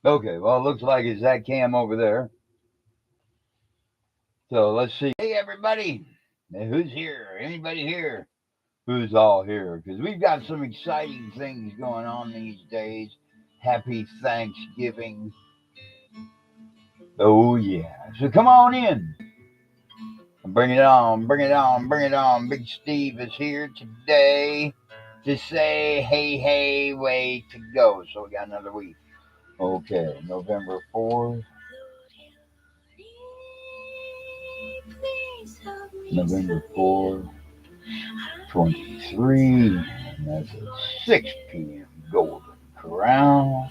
Okay, well, it looks like it's that cam over there. So let's see. Hey, everybody. Who's here? Anybody here? Who's all here? Because we've got some exciting things going on these days. Happy Thanksgiving. Oh, yeah. So come on in. Bring it on, bring it on, bring it on. Big Steve is here today to say, hey, hey, way to go. So we got another week. Okay, November 4th. November 4th, 23. And that's at 6 p.m. Golden Corral.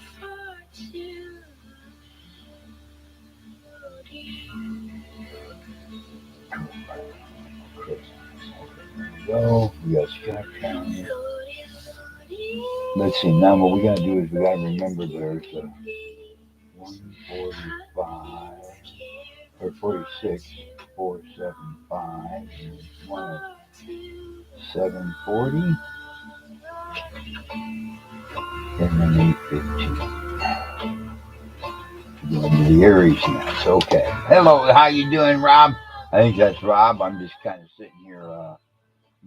Go. We got Scott County. Let's see. Now what we gotta do is we gotta remember there's a 145 or 46, 475, and one 740, and then 815. The Aries Nest. Okay. Hello. How you doing, Rob? I think that's Rob. I'm just kind of sitting here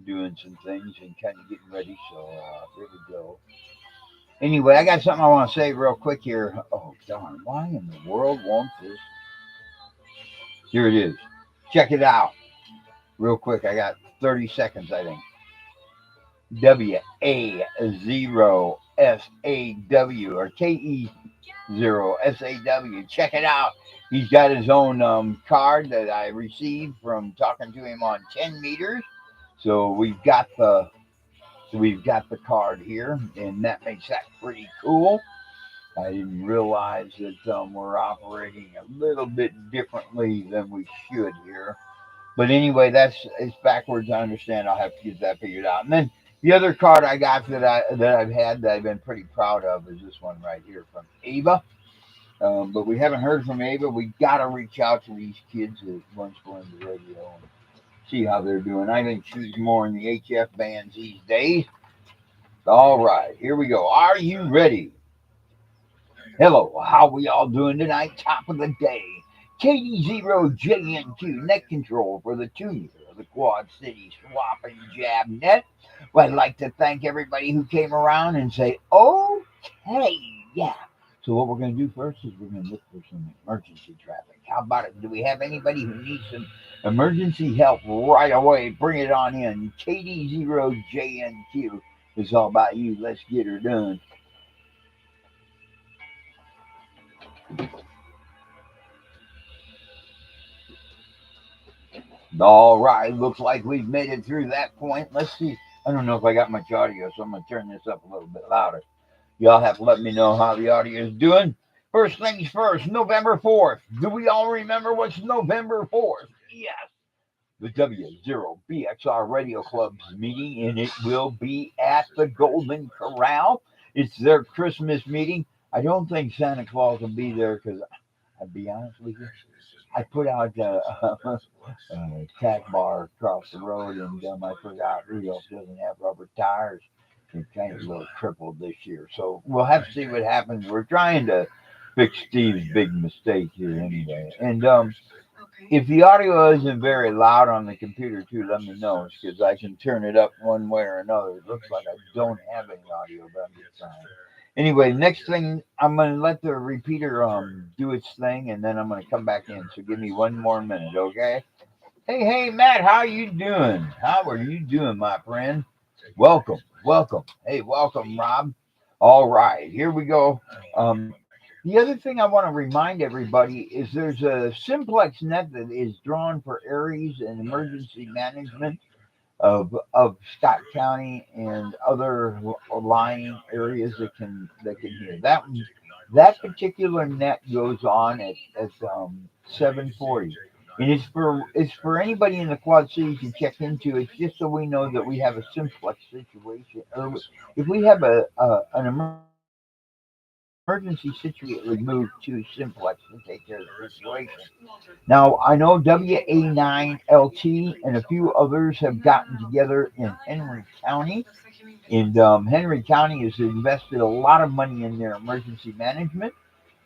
doing some things and kind of getting ready. So here we go. Anyway, I got something I want to say real quick here. Oh, darn. Why in the world won't this? Here it is. Check it out. Real quick. I got 30 seconds, I think. WA0SAW or KE0SAW. Check it out. He's got his own card that I received from talking to him on 10 meters. So we've got the card here, and that makes that pretty cool. I didn't realize that we're operating a little bit differently than we should here. But anyway, it's backwards. I understand. I'll have to get that figured out. And then the other card I got that I've had that I've been pretty proud of is this one right here from Ava. But we haven't heard from Ava. We got to reach out to these kids that once go into the radio and see how they're doing. I think she's more in the HF bands these days. All right, here we go. Are you ready? Hello, how we all doing tonight? Top of the day. KD0JNQ net control for the 2 meter of the Quad City swap and jab net. Well, I'd like to thank everybody who came around and say, okay, yeah. So what we're going to do first is we're going to look for some emergency traffic. How about it? Do we have anybody who needs some emergency help right away? Bring it on in. KD0JNQ. It's all about you. Let's get her done. All right, looks like we've made it through that point. Let's see. I don't know if I got much audio, so I'm going to turn this up a little bit louder. Y'all have to let me know how the audio is doing. First things first, November 4th. Do we all remember what's November 4th? Yes. The W0BXR Radio Club's meeting, and it will be at the Golden Corral. It's their Christmas meeting. I don't think Santa Claus will be there because, I'll be honest with you, I put out a cat bar across the road, and I forgot Rudolph doesn't have rubber tires. He's kind of a little crippled this year. So we'll have to see what happens. We're trying to fix Steve's big mistake here anyway. And if the audio isn't very loud on the computer too, let me know because I can turn it up one way or another. It looks like I don't have any audio, but I'm just trying. Anyway, next thing I'm gonna let the repeater do its thing, and then I'm gonna come back in. So give me one more minute, okay? Hey, Matt, how you doing? How are you doing, my friend? Welcome, welcome. Hey, welcome, Rob. All right, here we go. The other thing I want to remind everybody is there's a simplex net that is drawn for Aries and emergency management of Scott County and other lying areas that can hear that particular net goes on at 740. And it's for anybody in the Quad Cities to check into. It's just so we know that we have a simplex situation, or if we have an emergency emergency situation moved to Simplex to take care of the situation. Now, I know WA9LT and a few others have gotten together in Henry County. And Henry County has invested a lot of money in their emergency management.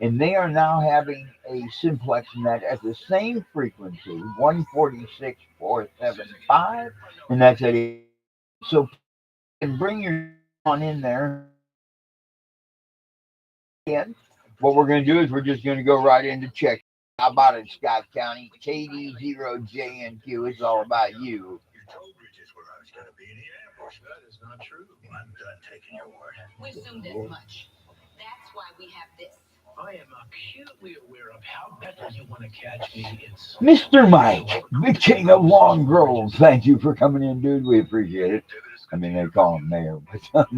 And they are now having a simplex net at the same frequency, 146,475, and that's at 8. So and bring your on in there. And what we're going to do is we're just going to go right into check. How about it, Scott County? KD0JNQ. It's all about you. That is not true. I'm done taking your word. We assumed as much. That's why we have this. I am acutely aware of how better you want to catch me in Mr. Mike, the king of Long Grove. Thank you for coming in, dude. We appreciate it. I mean, they call him Mayor, but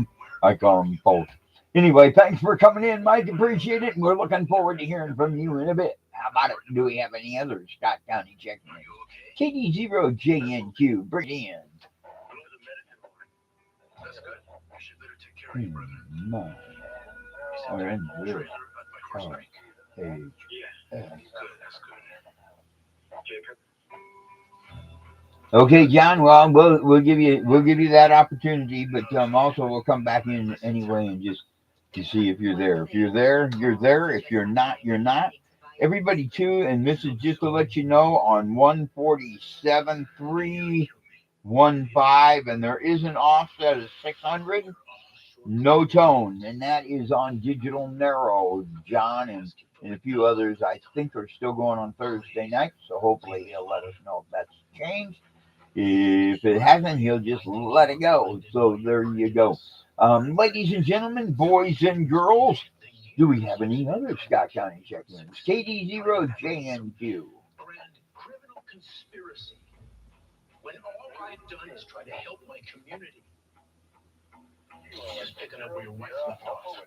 I call him Polk. Anyway, thanks for coming in, Mike. Appreciate it. And we're looking forward to hearing from you in a bit. How about it? Do we have any others? Scott County checking in. KD0JNQ, bring it in. That's good. You should better take care of your brother. We're in the Oh, page. yeah. That's good. Jacob. Okay, John. Well, we'll give you that opportunity, but also we'll come back in anyway and just to see if you're there. If you're there, you're there. If you're not, you're not. Everybody too, and this is just to let you know on 147,315, and there is an offset of 600. No tone, and that is on Digital Narrow. John and a few others I think are still going on Thursday night, so hopefully he'll let us know if that's changed. If it hasn't, he'll just let it go. So there you go. Ladies and gentlemen, boys and girls, do we have any other Scott County check-ins? KD0JNQ. Criminal conspiracy. When all I've done is try to help my community. Just picking up where your wife left off.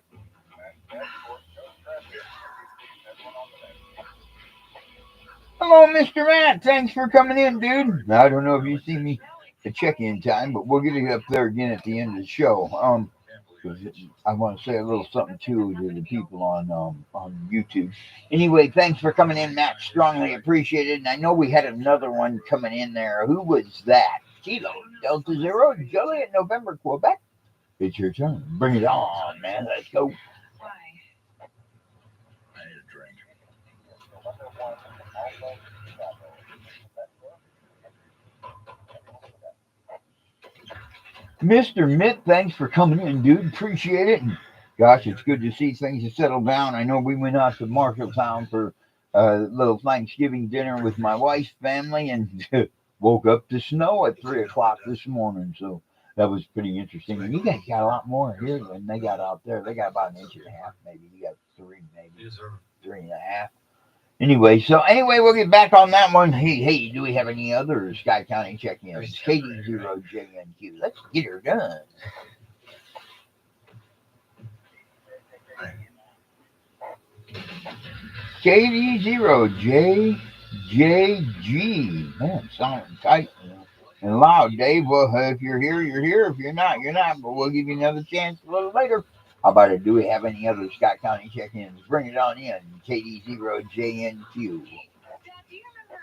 Hello, Mr. Matt. Thanks for coming in, dude. I don't know if you see me at check-in time, but we'll get it up there again at the end of the show. 'Cause I want to say a little something too to the people on YouTube. Anyway, thanks for coming in, Matt. Strongly appreciated. And I know we had another one coming in there. Who was that? Kilo Delta Zero Juliet November Quebec. It's your turn. Bring it on, man. Let's go. Why? I need a drink. Mr. Mitt, thanks for coming in, dude. Appreciate it. And gosh, it's good to see things have settled down. I know we went out to Marshalltown for a little Thanksgiving dinner with my wife's family and woke up to snow at 3 o'clock this morning. So that was pretty interesting. And you guys got a lot more here than they got out there. They got about an inch and a half, maybe. You got three, maybe 3.5. Anyway, we'll get back on that one. Hey, do we have any other Sky County check-ins? KD0JNQ. Let's get her done. KD0JJG. Man, sounding tight and loud, Dave. Well, if you're here, you're here. If you're not, you're not. But we'll give you another chance a little later. How about it? Do we have any other Scott County check-ins? Bring it on in. KD0JNQ. Dad, do you remember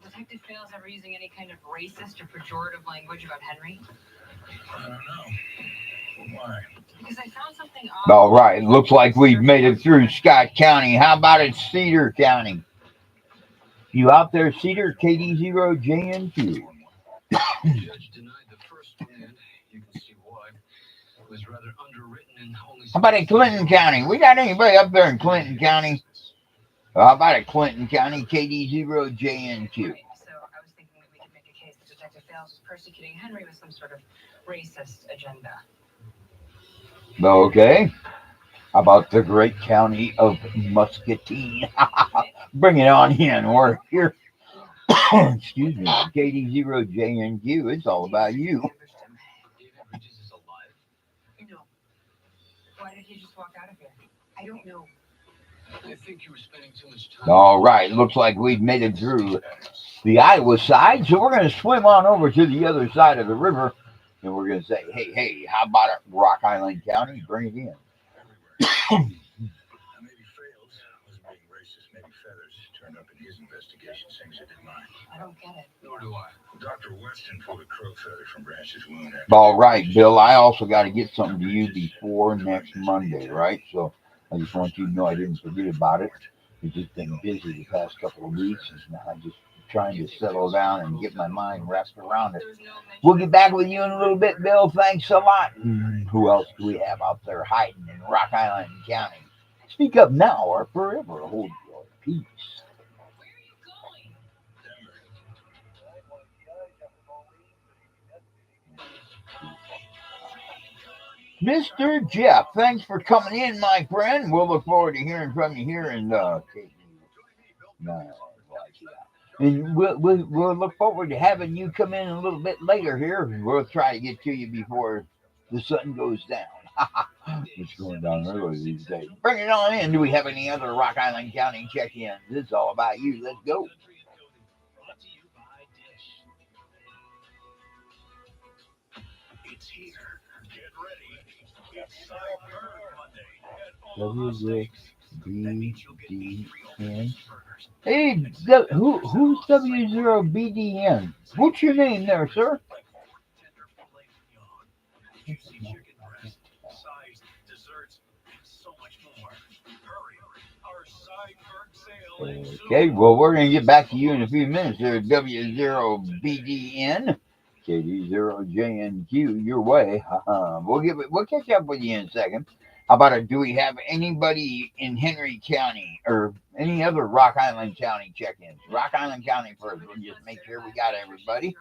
Detective Fails ever using any kind of racist or pejorative language about Henry? I don't know. Why? Because I found something odd. All right. Looks like we've made it through Scott County. How about it, Cedar County? You out there, Cedar? KD0JNQ. The judge denied the first demand. You can see why. It was rather underwritten and only. How about it, Clinton County? We got anybody up there in Clinton County? How about it, Clinton County? KD0JNQ. So I was thinking that we could make a case that Detective Fails was persecuting Henry with some sort of racist agenda. Okay. How about the great county of Muscatine? Bring it on in. We're here. Excuse me. KD0JNQ. It's all about you. David Bridges is alive. No. Why did he just walk out of here? I don't know. I think you were spending too much time. All right. Looks like we've made it through the Iowa side. So we're going to swim on over to the other side of the river. And we're going to say, hey, how about it, Rock Island County? Bring it in. braces, maybe feathers, turned up in his investigation, same as it did mine. I don't get it. Nor do I. Dr. Weston pulled a crow feather from Branch's wound. All right, Bill, I also got to get something to you before next Monday, right? So I just want you to know I didn't forget about it. We've just been busy the past couple of weeks, and I'm just trying to settle down and get my mind wrapped around it. We'll get back with you in a little bit, Bill. Thanks a lot. Who else do we have out there hiding in Rock Island County? Speak up now or forever hold your peace. Mr. Jeff, thanks for coming in, my friend. We'll look forward to hearing from you here in and we'll look forward to having you come in a little bit later here. We'll try to get to you before the sun goes down. It's going down early these days. Bring it on in. Do we have any other Rock Island County check-ins? It's all about you. Let's go. It's here. Get ready. It's Cyber Monday. WZBDN. Hey, who's W0BDN? What's your name there, sir? Juicy chicken breast, sides, desserts, and so much more. Hurry, our Sideberg sale is Okay, well, we're going to get back to you in a few minutes there, W0BDN. KD0JNQ, your way. We'll catch up with you in a second. How about it? Do we have anybody in Henry County or any other Rock Island County check-ins? Rock Island County first. We'll just make sure we got everybody.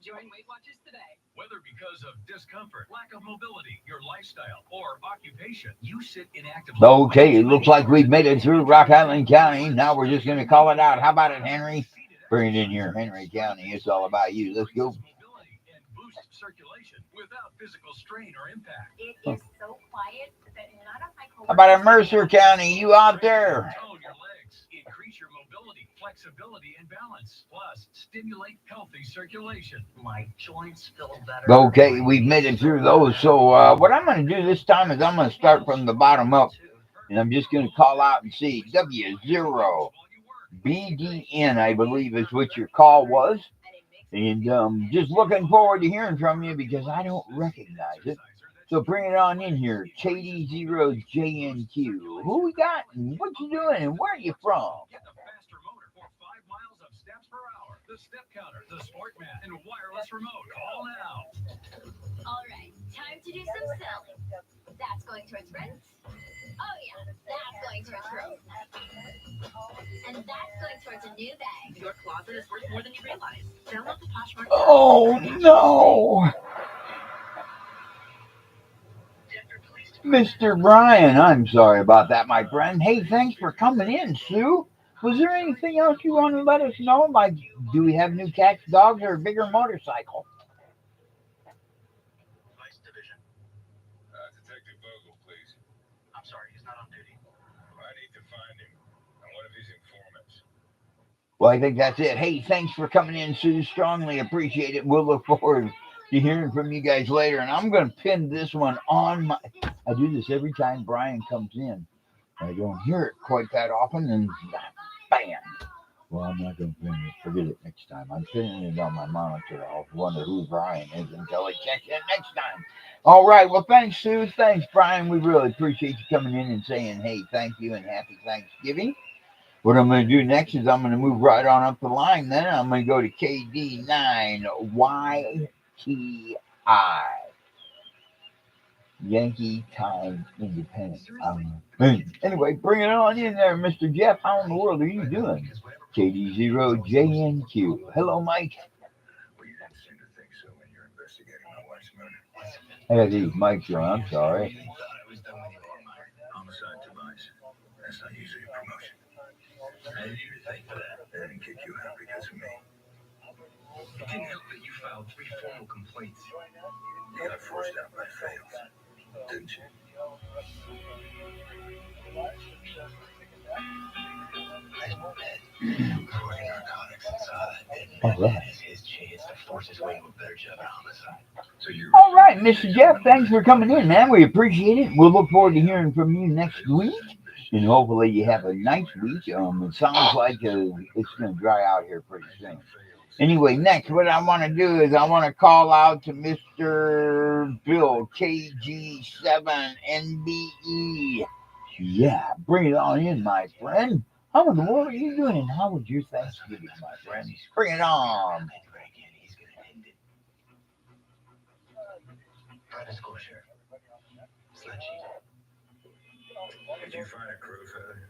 Join Weight Watchers today. Whether because of discomfort, lack of mobility, your lifestyle, or occupation, you sit inactively. Okay, it looks like we've made it through Rock Island County. Now we're just going to call it out. How about it, Henry? Bring it in here, Henry County. It's all about you. Let's go. Mobility and boost circulation without physical strain or impact. It is so quiet that none of my coworkers. How about it, Mercer County? You out there? Tone your legs, increase your mobility, flexibility, and balance. Plus, stimulate healthy circulation. My joints feel better. Okay, we've made it through those. So what I'm going to do this time is I'm going to start from the bottom up, and I'm just going to call out and see W0BDN, I believe is what your call was. And just looking forward to hearing from you because I don't recognize it. So bring it on in here, KD0JNQ. Who we got and what you doing and where are you from? Get the faster motor for 5 miles of steps per hour. The step counter, the sport mat, and wireless remote. Call now. All right, time to do some selling. That's going towards rent. Oh yeah, that's going towards growth. And that's going towards a new bag. Your closet is worth more than you realize. Download the Poshmark. Oh no! Mr. Brian, I'm sorry about that, my friend. Hey, thanks for coming in, Sue. Was there anything else you want to let us know? Like, do we have new cats, dogs, or a bigger motorcycle? Vice Division. Detective Vogel, please. I'm sorry, he's not on duty. I need to find him. I'm one of his informants. Well, I think that's it. Hey, thanks for coming in, Sue. Strongly appreciate it. We'll look forward to hearing from you guys later. And I'm going to pin this one on my... I do this every time Brian comes in. I don't hear it quite that often, and bam. Well, I'm not going to pin it. Forget it next time. I'm pinning it on my monitor. I'll wonder who Brian is until I check it next time. All right. Well, thanks, Sue. Thanks, Brian. We really appreciate you coming in and saying, hey, thank you and happy Thanksgiving. What I'm going to do next is I'm going to move right on up the line. Then I'm going to go to KD9YTI. Yankee Time Independent. Anyway, bring it on in there, Mr. Jeff. How in the world are you doing? KD0JNQ. Hello, Mike. Well, you didn't seem to think so when you're investigating my wife's murder. I got these mics on. I'm sorry. I was done with you all night. Homicide device. That's not usually a promotion. How did you think for that? They didn't kick you out because of me. It didn't help that you filed 3 formal complaints. You got forced out by fails, didn't you? Recording narcotics inside. All right. His chance to force his way to a better job at homicide. So you're All right, Mr. Jeff. Thanks for coming in, man. We appreciate it. We'll look forward to hearing from you next week. and hopefully you have a nice week. It sounds like it's going to dry out here pretty soon. Anyway, next, what I want to do is I want to call out to Mr. Bill KG7NBE. Yeah, bring it on in, my friend. How in the world are you doing? And how was your Thanksgiving, my friend? Bring it on. Did you find a crow feather?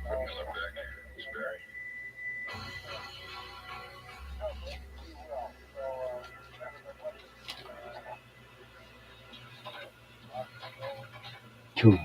Miller back here. It's buried. Two.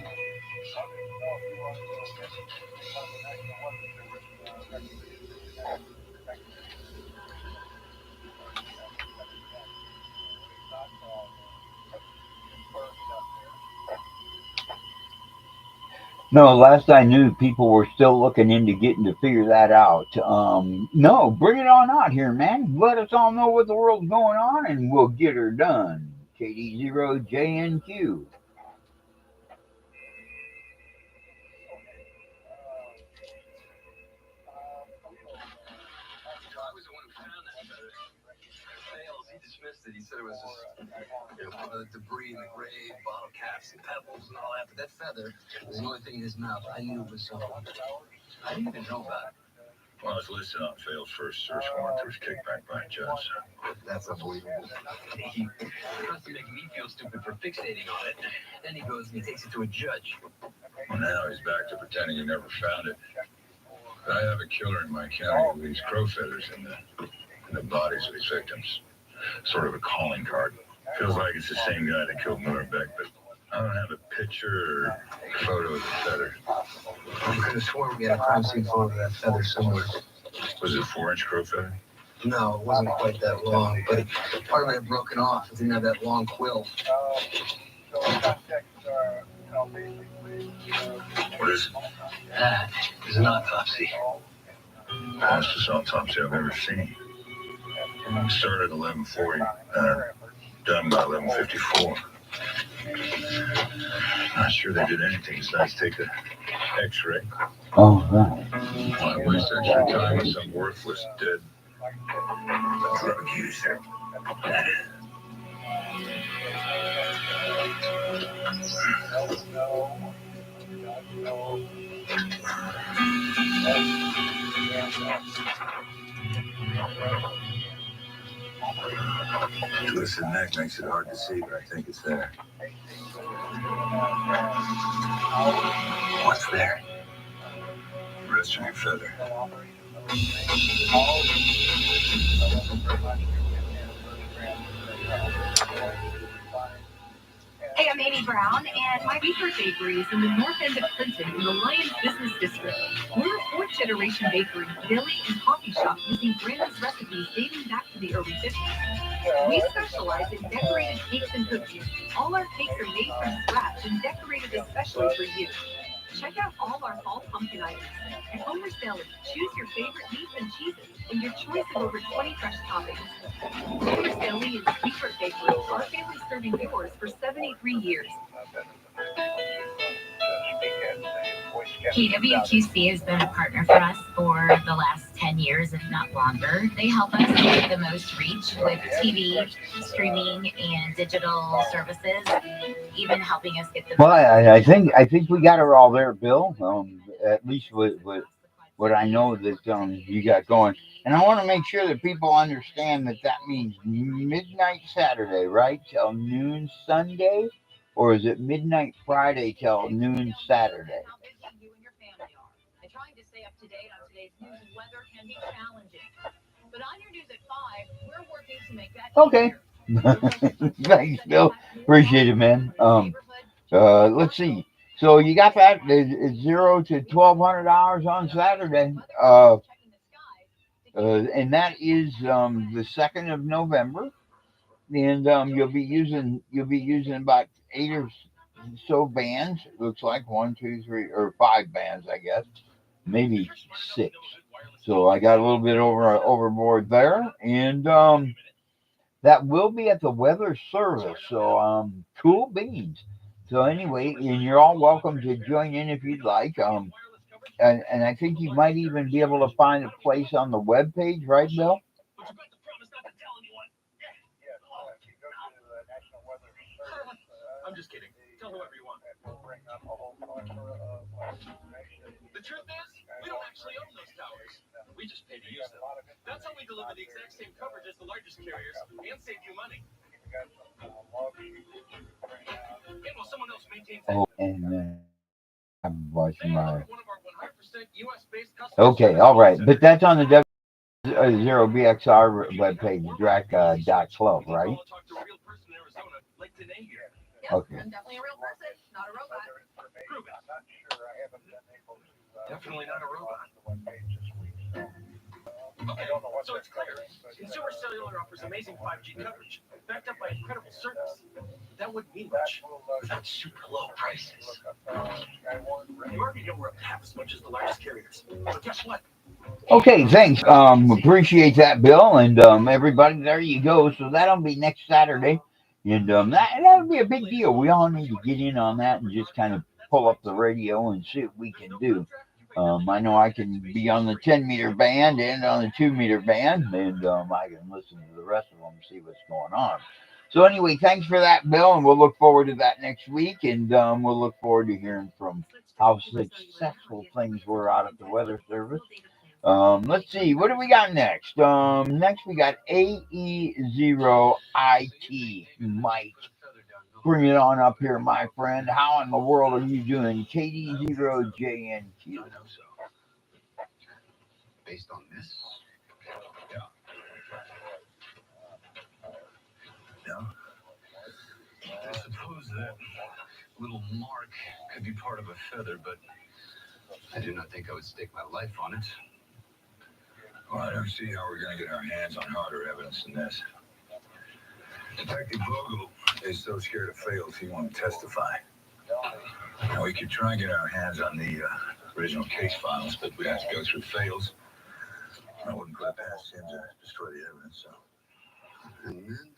No, last I knew, people were still looking into getting to figure that out. No, bring it on out here, man. Let us all know what the world's going on, and we'll get her done. KD0JNQ. I was the one who found that feather. Fails, he dismissed it. He said it was just debris in the grave, bottle caps and pebbles and all that. But that feather was the only thing in his mouth. I knew it was so. I didn't even know about it. Well, it's listed on Fail's first search warrant. There was kickback by a judge. That's unbelievable. He tries to make me feel stupid for fixating on it. Then he goes and he takes it to a judge. Well, now he's back to pretending he never found it. I have a killer in my county who leaves crow feathers in the bodies of his victims. Sort of a calling card. Feels like it's the same guy that killed Miller Beck, but I don't have a picture or photo of the feather. I could have sworn we had a crime scene photo of that feather somewhere. Was it a 4-inch crow feather? No, it wasn't quite that long, but part of it had broken off. It didn't have that long quill. What is it? That is an autopsy. Fastest autopsy I've ever seen. Started at 11:40, done by 11:54. Not sure they did anything besides take the X-ray. Oh, right. Why waste extra time with some worthless dead drug user? Twisted neck makes it hard to see, but I think it's there. What's there? The rest of your feather. Hey, I'm Amy Brown, and my Beaker Bakery is in the north end of Clinton in the Lions Business District. We're a fourth-generation bakery, deli, and coffee shop using Granny's recipes dating back to the early 50s. We specialize in decorated cakes and cookies. All our cakes are made from scratch and decorated especially for you. Check out all our fall pumpkin items. At Homer's Deli, choose your favorite meats and cheeses and your choice of over 20 fresh toppings. Homer's Deli is Secret Bakery, our family serving yours for 73 years. KWQC has been a partner for us for the last 10 years, if not longer. They help us get the most reach with TV, streaming, and digital services, even helping us get the Well, I think we got her all there, Bill. At least with what I know that you got going. And I want to make sure that people understand that that means midnight Saturday, right, till noon Sunday, or is it midnight Friday till noon Saturday? How busy you and your family are. And trying to stay up to date on today's news and weather can be challenging. But on your news at 5, we're working to make that Okay. easier. Thanks, Bill. Appreciate it, man. Let's see. So you got that? It's $0 to $1,200 on Saturday. And that is the 2nd of November. And you'll be using about 8 or so bands. It looks like 1, 2, 3, or 5 bands, I guess, maybe 6. So I got a little bit overboard there, and that will be at the weather service. So cool beans. So anyway, and you're all welcome to join in if you'd like. And I think you might even be able to find a place on the web page, right, Bill? I'm just kidding. Tell whoever you want. The truth is, we don't actually own those towers. We just pay to use them. That's how we deliver the exact same coverage as the largest carriers and save you money. And while someone else maintains that. Oh, and I'm watching my. One of our 100% US-based customers. Okay, all right, but that's on the Zero BXR webpage, drac.club, right? Talk to a real person in Arizona, like today here. Okay. I'm definitely a real person, not a robot. Prove it. Definitely not a robot. So it's clear. Consumer Cellular offers amazing 5G coverage, backed up by incredible service. That wouldn't mean much without super low prices. You already know we're up to half as much as the largest carriers. But guess what? Okay, thanks. Appreciate that, Bill, and everybody. There you go. So that'll be next Saturday, and that'll be a big deal. We all need to get in on that and just kind of pull up the radio and see what we can do. I know I can be on the 10-meter band and on the 2-meter band, and I can listen to the rest of them and see what's going on. So anyway, thanks for that, Bill, and we'll look forward to that next week, and we'll look forward to hearing from how successful things were out at the Weather Service. Let's see, what do we got next? Next we got AE0IT Mike. Bring it on up here, my friend. How in the world are you doing? KD0JNQ. Based on this? Yeah. I suppose that little mark could be part of a feather, but I do not think I would stake my life on it. Well, I don't see how we're going to get our hands on harder evidence than this. Detective Vogel is so scared of fails he won't testify. Now, we could try and get our hands on the original case files, but we have to go through fails. I wouldn't put it past him to destroy the evidence, so. And then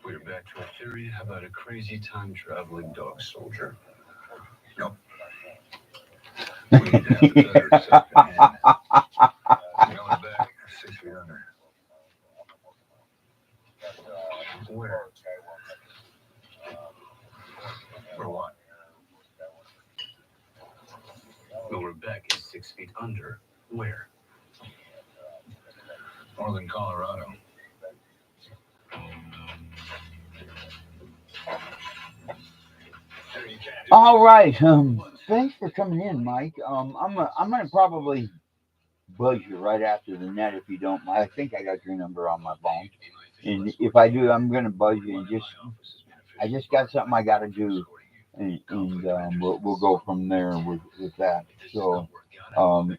we're back to a theory about a crazy time-traveling dog soldier. Nope. We need to have the feather safe in hand. Going back 6 feet under. Where? For what? Well, we're back is 6 feet under. Where? Northern Colorado. All right. Thanks for coming in, Mike. I'm gonna probably buzz you right after the net if you don't mind. I think I got your number on my phone, and if I do, I'm gonna buzz you and I just got something I gotta do, and we'll go from there with that. So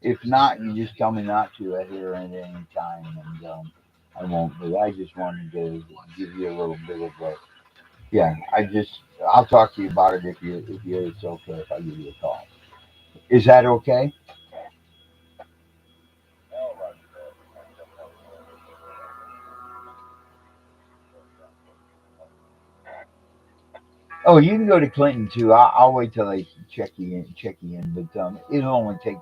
if not, you just tell me not to here at any time, and I won't. But I just wanted to give you a little bit of a yeah. I'll talk to you about it if it's okay if I give you a call. Is that okay? Oh, you can go to Clinton too. I'll wait till they check you in, but it'll only take.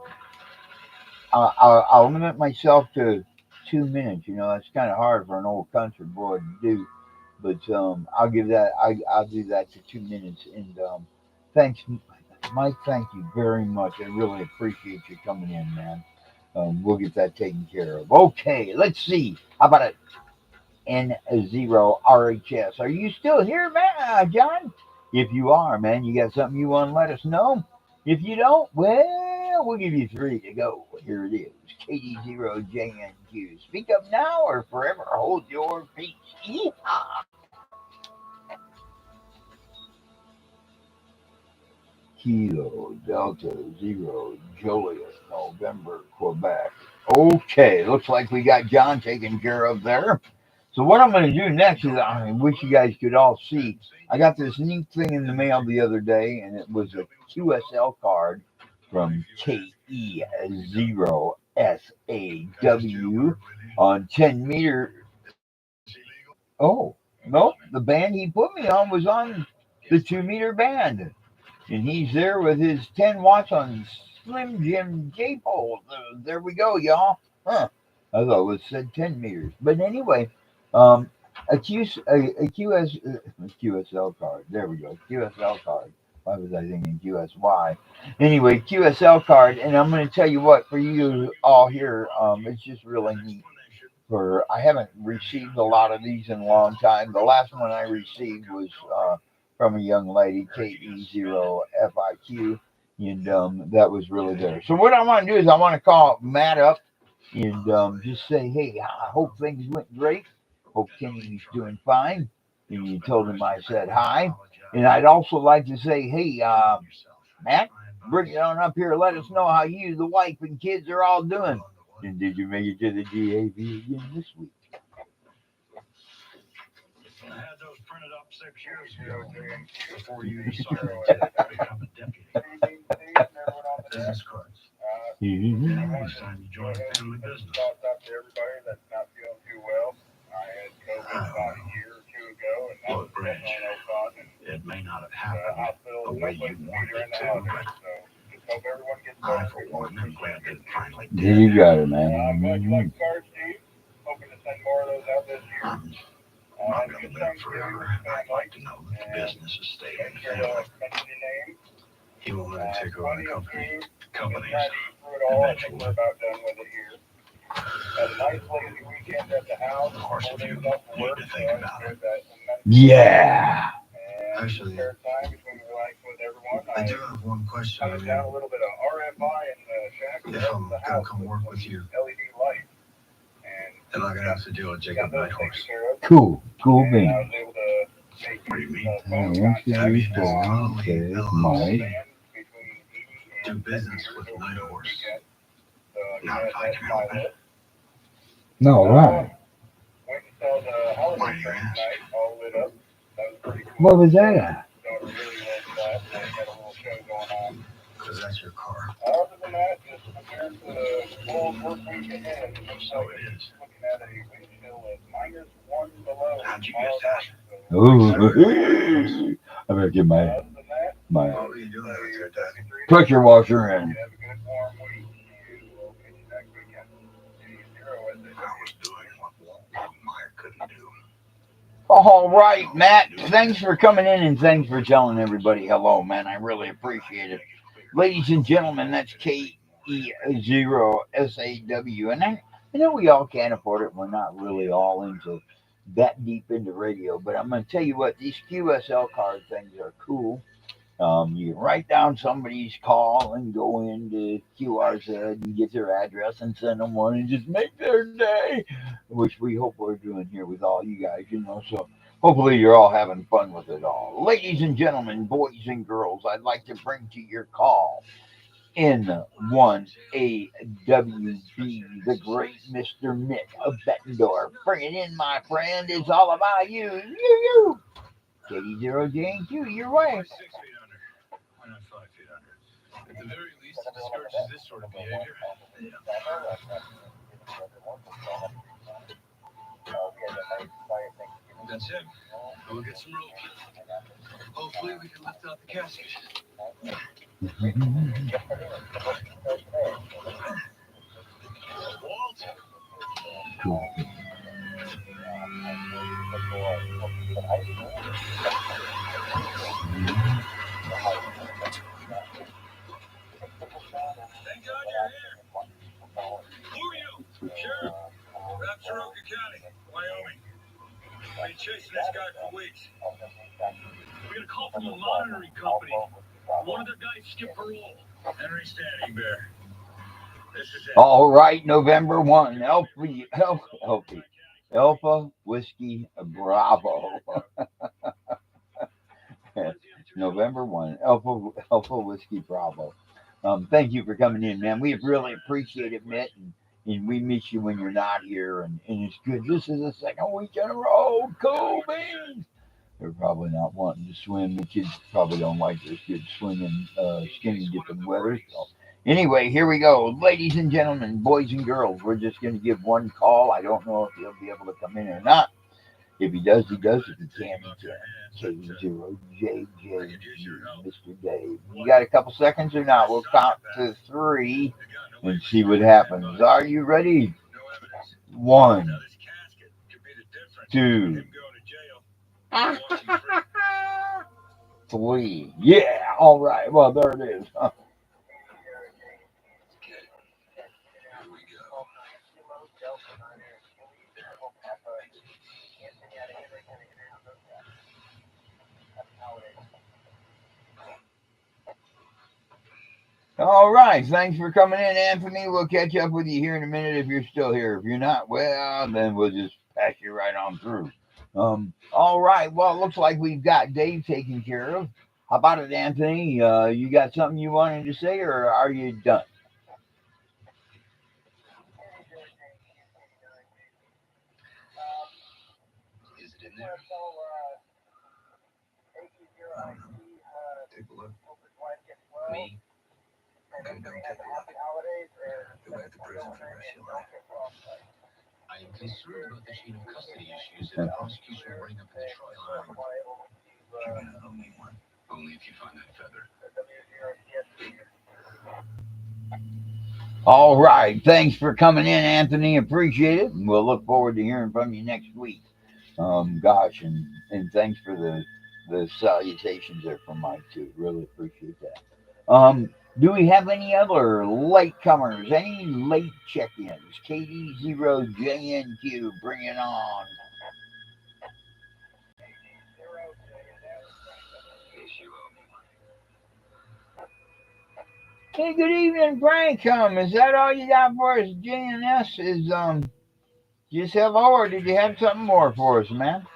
I'll limit myself to 2 minutes. You know, that's kind of hard for an old country boy to do, but I'll give that. I'll do that to 2 minutes. And thanks, Mike. Thank you very much. I really appreciate you coming in, man. We'll get that taken care of. Okay, let's see. How about it? N0RHS. Are you still here, man, John? If you are, man, you got something you want to let us know? If you don't, well, we'll give you three to go. Here it is. KD0JNQ. Speak up now or forever hold your peace. Yeehaw. Kilo Delta Zero Joliet, November, Quebec. Okay, looks like we got John taken care of there. So what I'm going to do next is I wish you guys could all see. I got this neat thing in the mail the other day, and it was a QSL card from KE0SAW on 10-meter. Oh, no, the band he put me on was on the 2 meter band. And he's there with his 10 watts on Slim Jim J pole. There we go, y'all. Huh. I thought it was said 10 meters. But anyway, um, a QSL card. There we go. QSL card. Why was I thinking QSY? Anyway, QSL card. And I'm going to tell you what, for you all here, it's just really neat. I haven't received a lot of these in a long time. The last one I received was from a young lady, KE0FIQ, and that was really there. So what I want to do is I want to call Matt up and just say, hey, I hope things went great. Hope Kenny's doing fine. And you told him I said hi. And I'd also like to say, hey, Matt, bring it on up here. Let us know how you, the wife, and kids are all doing. And did you make it to the GAV again this week? I had those printed up 6 years ago, before you decided to become a deputy. Business cards. It's time you join a family business. Look, Branch, it may not have happened the way you wanted it to, but I, for one, am glad that it finally did. You got it, man. I'm not going to live forever, and I'd like to know that the business is staying in the family. He will let it take over the companies eventually. Of course, if you need to think about it. Yeah. Actually, I do have one question. I mean, if I'm going to come work with you, am I going to have to deal with Jacob Nighthorse? Cool bean. What do you mean? Okay, Mike. Do business with Nighthorse. Not if I can help it. No, right. Why do you ask? What was that at? Because that's your car. So it is. How'd you get that? Ooh, I better get my What were you doing out there, Daddy? pressure washer in. I was doing what Walt Meyer couldn't do. All right, Matt. Thanks for coming in and thanks for telling everybody hello, man. I really appreciate it. Ladies and gentlemen, that's KE0SAW. And I know we all can't afford it. We're not really all into that deep into radio. But I'm going to tell you what, these QSL card things are cool. You can write down somebody's call and go into QRZ and get their address and send them one and just make their day, which we hope we're doing here with all you guys, So hopefully you're all having fun with it all. Ladies and gentlemen, boys and girls, I'd like to bring to your call N1AWB, the great Mr. Mick of Bettendorf. Bring it in, my friend. It's all about you. You. KD0J and Q, your way. 6 feet under. Why not 5 feet under? At the very least, it discourages this sort of behavior. That's it. We'll get some rope. Hopefully we can lift out the casket. Walt? Cool. Thank God you're here. Who are you? Sheriff. Rapsaroka County, Wyoming. I've been chasing this guy for weeks. We got a call from a monitoring company. One of their guys skipped parole. Henry Standing Bear. This is it. All right, November 1, Alpha Whiskey Bravo. November 1, Alpha Whiskey Bravo. Thank you for coming in, man. We really appreciate it, Mitt. And we miss you when you're not here. And it's good. This is the second week in a row. Cool beans. They're probably not wanting to swim. The kids probably don't like this good swimming, skinny dipping weather. So anyway, here we go. Ladies and gentlemen, boys and girls, we're just going to give one call. I don't know if you'll be able to come in or not. If he does, he does. If he can, he can. K0JJ, Mr. Dave. You got a couple seconds or not? We'll count to 3 and see what happens. Are you ready? 1, 2, 3. Yeah, all right. Well, there it is. All right. Thanks for coming in, Anthony. We'll catch up with you here in a minute if you're still here. If you're not, well, then we'll just pass you right on through. All right. Well, it looks like we've got Dave taken care of. How about it, Anthony? You got something you wanted to say, or are you done? Is it in there? Take a look. Me? Okay, don't take a look. Go back to prison for the rest of your life. I am concerned about the chain of custody issues that the prosecution will bring up in the trial. You're gonna owe me one. Only if you find that feather. All right. Thanks for coming in, Anthony. Appreciate it. And we'll look forward to hearing from you next week. Gosh, and thanks for the salutations there from Mike too. Really appreciate that. Do we have any other latecomers? Any late check-ins? KD0JNQ, bring it on. Hey, good evening, Frank. Is that all you got for us? JNS is just hello, or did you have something more for us, man?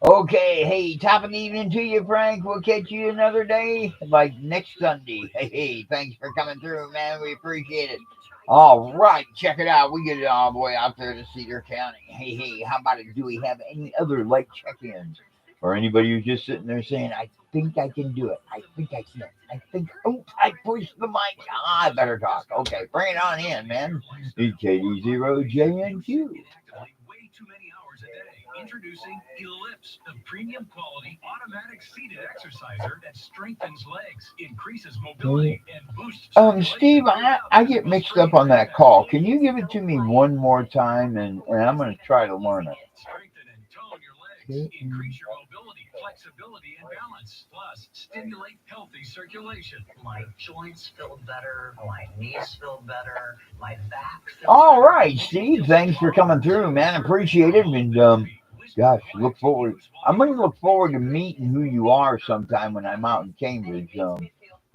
Okay, hey, top of the evening to you, Frank. We'll catch you another day, like next Sunday. Hey, thanks for coming through, man. We appreciate it. All right, check it out. We get it all the way out there to Cedar County. Hey, how about it? Do we have any other late check-ins? Or anybody who's just sitting there saying, I think I can do it. I think I can. I think, oh, I pushed the mic. I better talk. Okay, bring it on in, man. KD0JNQ. Way too many hours a day. Introducing Ellipse, the premium quality automatic seated exerciser that strengthens legs, increases mobility, and boosts. Steve, I get mixed up on that call. Can you give it to me one more time, and I'm going to try to learn it. Strengthen and tone your legs, increase your mobility, flexibility, and balance. Plus, stimulate healthy circulation. My joints feel better, my knees feel better, my back feels All better. right, Steve. Thanks for coming through, man. Appreciate it. And gosh, look forward. I'm going to look forward to meeting who you are sometime when I'm out in Cambridge. I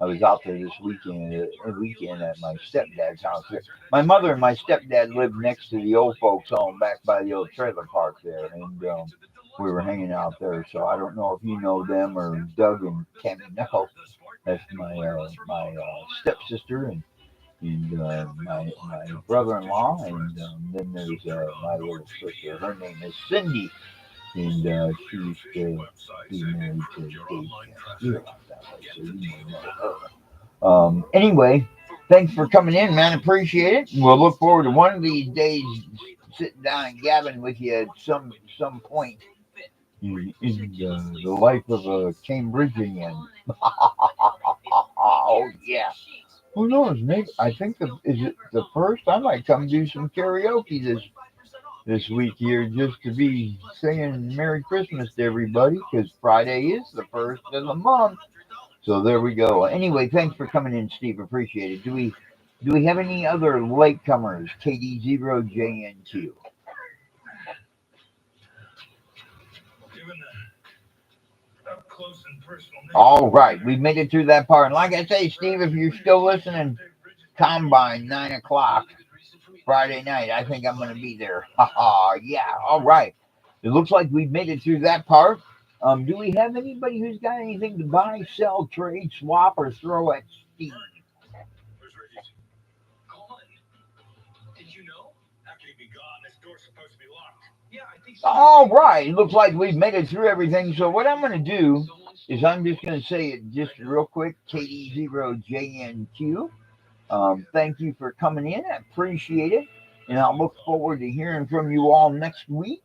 was out there this weekend at my stepdad's house. My mother and my stepdad lived next to the old folks home back by the old trailer park there, and we were hanging out there. So I don't know if you know them or Doug and Tammy Knuckle. That's my stepsister and my brother-in-law, and then there's my little sister. Her name is Cindy, and she used to be married to Dave Castillo. So you may know her. Anyway, thanks for coming in, man. Appreciate it. We'll look forward to one of these days sitting down and gabbing with you at some point in the life of a Cambridgian. Oh yeah. Who knows? Maybe I think is it the first? I might come do some karaoke this week here just to be singing Merry Christmas to everybody because Friday is the first of the month. So there we go. Anyway, thanks for coming in, Steve. Appreciate it. Do we have any other latecomers? KD0JNQ. All right, we made it through that part. And like I say, Steve, if you're still listening, Combine 9 o'clock Friday night. I think I'm going to be there. Yeah. All right. It looks like we've made it through that part. Do we have anybody who's got anything to buy, sell, trade, swap, or throw at Steve? Did you know? How can he be gone? This door's supposed to be locked. Yeah, I think so. All right. It looks like we've made it through everything. So what I'm going to do is I'm just going to say it just real quick. KD0JNQ. Thank you for coming in. I appreciate it. And I'll look forward to hearing from you all next week.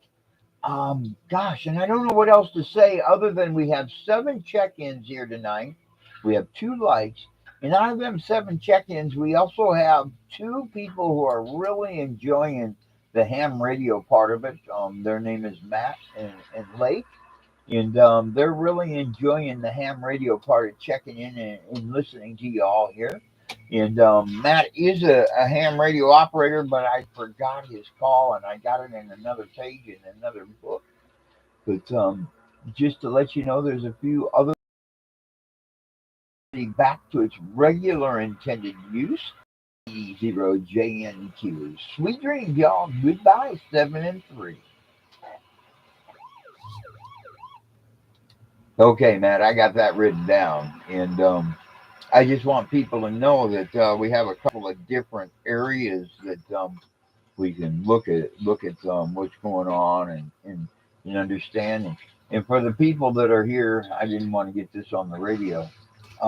Gosh, and I don't know what else to say other than we have 7 check-ins here tonight. We have 2 likes. And out of them 7 check-ins, we also have 2 people who are really enjoying the ham radio part of it. Their name is Matt and Lake. And they're really enjoying the ham radio part of checking in and listening to you all here. And Matt is a ham radio operator, but I forgot his call and I got it in another page in another book. But just to let you know, there's a few other back to its regular intended use. 0JNQ. Sweet dreams, y'all. Goodbye, 7 and 3. Okay, Matt, I got that written down. And I just want people to know that we have a couple of different areas that we can look at what's going on and understand. And for the people that are here, I didn't want to get this on the radio.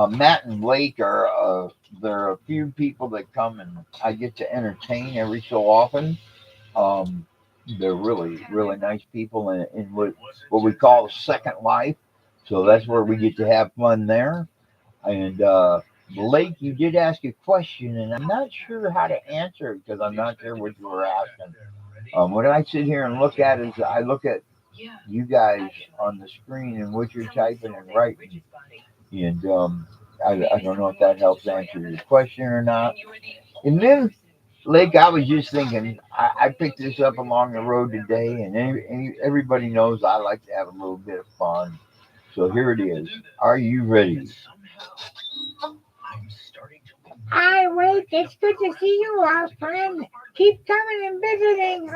Matt and Blake are there are a few people that come and I get to entertain every so often. Um, they're really nice people in what we call Second Life. So that's where we get to have fun there. And Blake, you did ask a question, and I'm not sure how to answer it because I'm not sure what you were asking. What I sit here and look at is I look at you guys on the screen and what you're typing and writing. And I don't know if that helps answer your question or not. And then, Lake, I was just thinking, I picked this up along the road today, and everybody knows I like to have a little bit of fun. So here it is. Are you ready? Hi, wait, it's good to see you, our friend. Keep coming and visiting.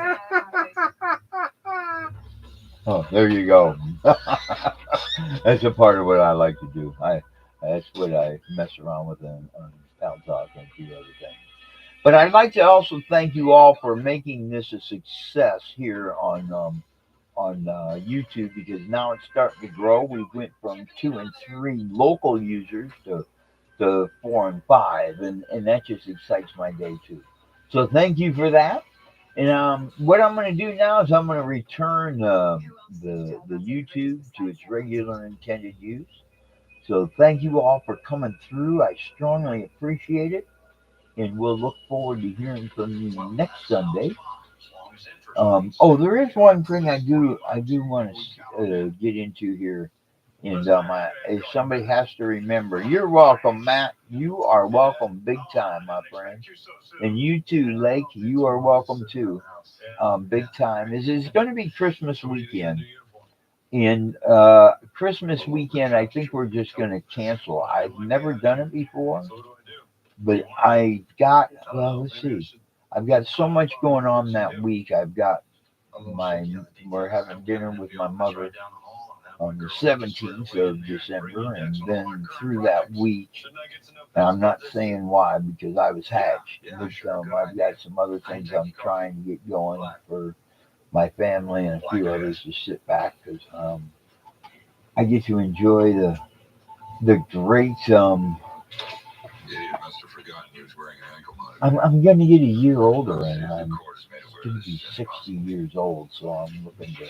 Oh, there you go. That's a part of what I like to do. That's what I mess around with on Pal Talk and a few other things. But I'd like to also thank you all for making this a success here on YouTube because now it's starting to grow. We went from 2 and 3 local users to 4 and 5, and that just excites my day too. So thank you for that. And what I'm going to do now is I'm going to return the YouTube to its regular intended use. So thank you all for coming through. I strongly appreciate it, and we'll look forward to hearing from you next Sunday. Oh, there is one thing I do want to get into here, and if somebody has to remember, you're welcome, Matt. You are welcome, big time, my friend. And you too, Lake. You are welcome too, big time. Is going to be Christmas weekend, and Christmas weekend. I think we're just going to cancel. I've never done it before, but I got well. Let's see. I've got so much going on that week. We're having dinner with my mother on the 17th of December, and then through that week, and I'm not saying why because I was hatched, but I've got some other things I'm trying to get going for my family and a few others to sit back because I get to enjoy the great. Idiot must have forgotten he was wearing an ankle monitor. I'm going to get a year older, and I'm going to be 60 years old, so I'm looking to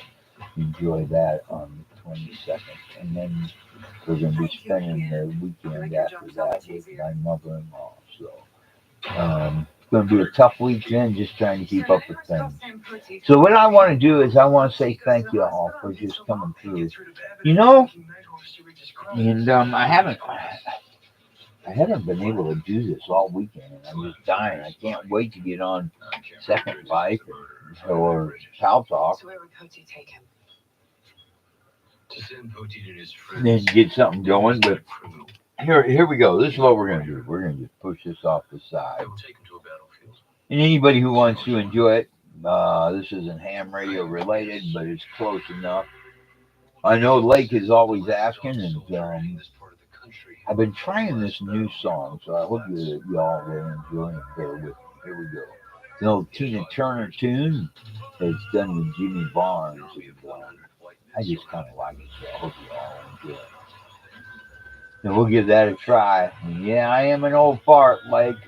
enjoy that on the 22nd. And then we're going to be spending the weekend after that with my mother-in-law. So it's going to be a tough weekend just trying to keep up with things. So what I want to do is I want to say thank you all for just coming through. You know, and I haven't been able to do this all weekend, and I'm just dying. I can't wait to get on Second Life or Pal Talk. So where would Coatsy take him? To send Poteet and his friends. Then get something going. But here we go. This is what we're going to do. We're going to just push this off the side. They will take him to a battlefield. And anybody who wants to enjoy it, this isn't ham radio related, but it's close enough. I know Lake is always asking, and I've been trying this new song, so I hope you all will enjoy and bear with me. Here we go. It's an old Tina Turner tune that's done with Jimmy Barnes. And, I just kind of like it, so I hope you all enjoy it. And we'll give that a try. And yeah, I am an old fart, Lake.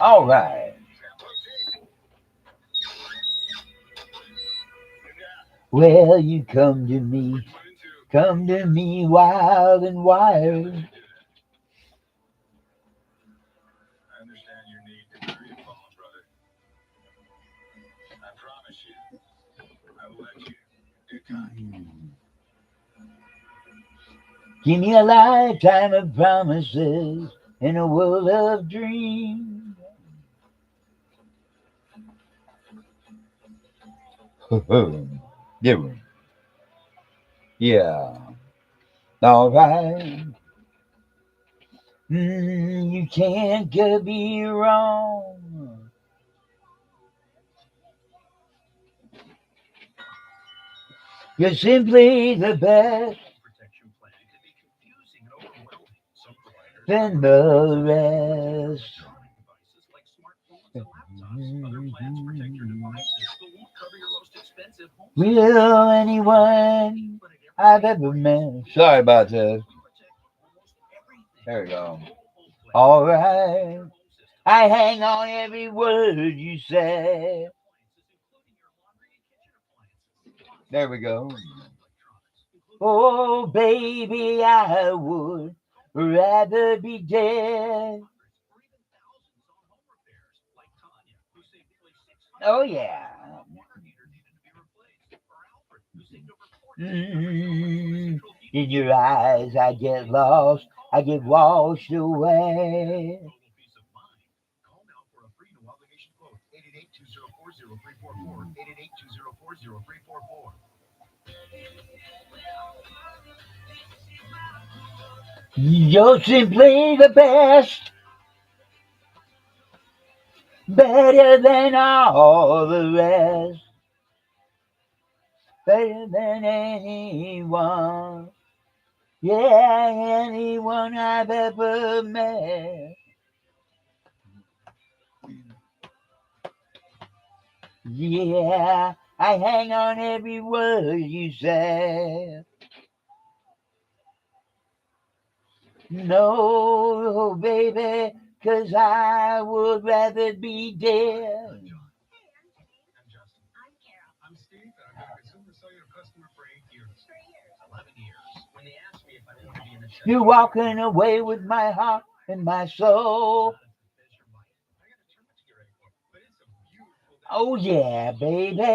All right. Well, you come to me wild and wild. I understand your need to bury a fallen brother. I promise you, I will let you do time. Give me a lifetime of promises in a world of dreams. Different. Yeah. All right. You can't get me wrong. You're simply the best Protection plan can be confusing and overwhelming. Some providers than the rest. electronic devices like smartphones and laptops. Other plans protect your devices but won't cover your most expensive home system. Will anyone I've ever met? Sorry about this. Protect almost everything. There we go. Home plan. All right. Home system. I hang on every word you say. Appliances, including your laundry and kitchen appliances. There we go. Electronics, including Oh, baby, I would rather be dead. hundreds or even thousands on home repairs, like Tanya, who saved nearly Oh, $600 yeah. when a water heater needed to be replaced, or Alfred, who saved over $1,400 on a central heating In your eyes, I get lost. I get washed away. total peace of mind. Call now for a free no obligation quote. 888-204-0344. 888-204-0344. You're simply the best, better than all the rest, better than anyone. Yeah, anyone I've ever met. Yeah, I hang on every word you say. No, baby, 'cause I would rather be dead. I'm Justin. I'm Carol. I'm Steve, and I've been a consumer cellular customer for 8 years. 11 years. When they asked me if I wanted to be in the tech You're walking away with my heart and my soul. There's your mic. I got a tournament to get ready for, but it's a beautiful day. Oh, yeah, baby.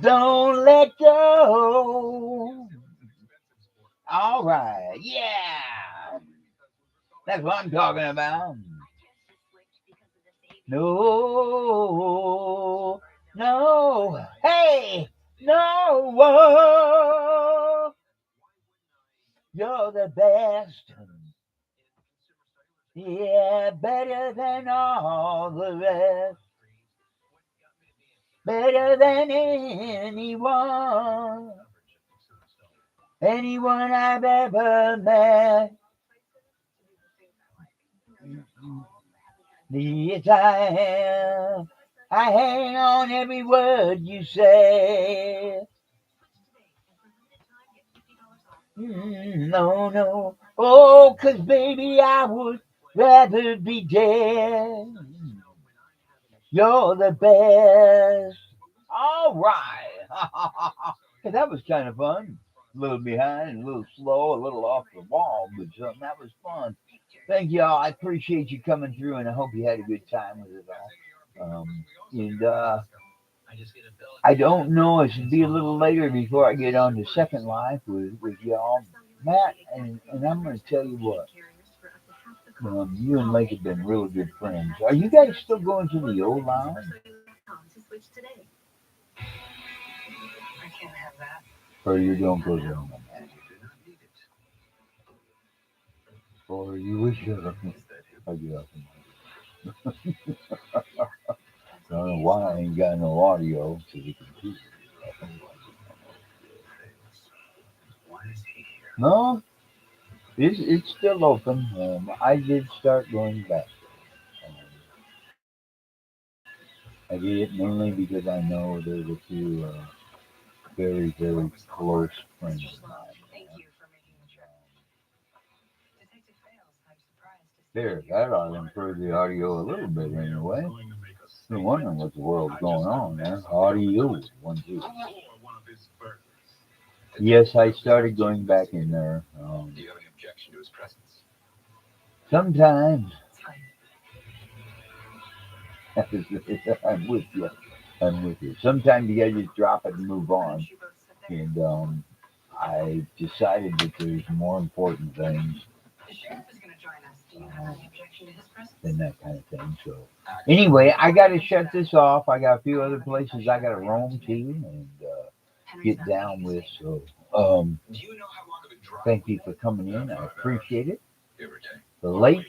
Don't let go. Expensive sport. All right. Yeah. That's what I'm talking about. No. No. Hey. No. Whoa. You're the best. Yeah, better than all the rest. Better than anyone. Anyone I've ever met. Yes, I am. I hang on every word you say. No, no. Oh, 'cause baby, I would rather be dead. You're the best. All right. Hey, that was kind of fun. A little behind, a little slow, a little off the wall, but that was fun. Thank y'all. I appreciate you coming through, and I hope you had a good time with it all. And I don't know. It should be a little later before I get on to Second Life with y'all, Matt. And I'm going to tell you what. You and Lake have been really good friends. Are you guys still going to the old lounge? I can't have that. Or you don't go there? Or you wish you had I get up. I don't know why I ain't got no audio to the computer. No, it's still open. I did start going back. I did it mainly because I know there's a few very, very close friends of mine. Thank you for making the trip. Detective Fails, I'm surprised to There, that ought to improve the audio a little bit anyway. Been wondering what the world's going on there. Audio, 1, 2. Yes, I started going back in there. Do you have any objection to his presence? Sometimes It's fine. I'm with you. I'm with you. Sometimes you gotta just drop it and move on. You both sit there. And I decided that there's more important things The sheriff is going to join us. Do you have any objection to his presence? than that kind of thing. So anyway, I gotta shut this off. I got a few other places I gotta roam to and Henry's get not down making with. a So Do you know how long of a drive? thank you for coming in. I appreciate it. Give or take. The late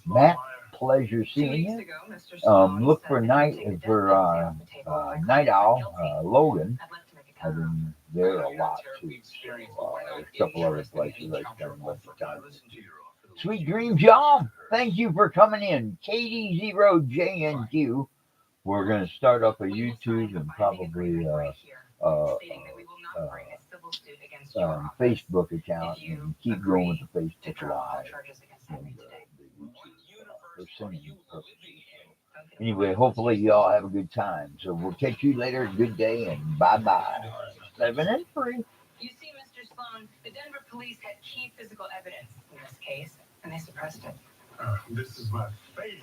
Matt, pleasure 2 seeing weeks you. ago, Mr. Sloan Look said for that night he'd take the for death penalty off the table. I Night plead Owl guilty. Logan. I'd like to make a I've comment. been there a You're not lot terribly too. experienced, So, but we're not there's a couple other interested in places I've any done a bunch of counter-offer. times. Listen to your offer. The Sweet least dreams, you can y'all. do is Thank you for coming in. KD0JNQ. We're gonna start up a YouTube and probably Stating that we will not bring a civil suit against your office Facebook account if you and keep going with agree the to Facebook drop all Live charges against and Henry today. the YouTube for singing purposes. Don't get Anyway, hopefully y'all have a good time. So we'll catch you later. Good day and bye-bye. 7 and 3. You see, Mr. Sloan, the Denver police had key physical evidence in this case, and they suppressed it. This is my favorite.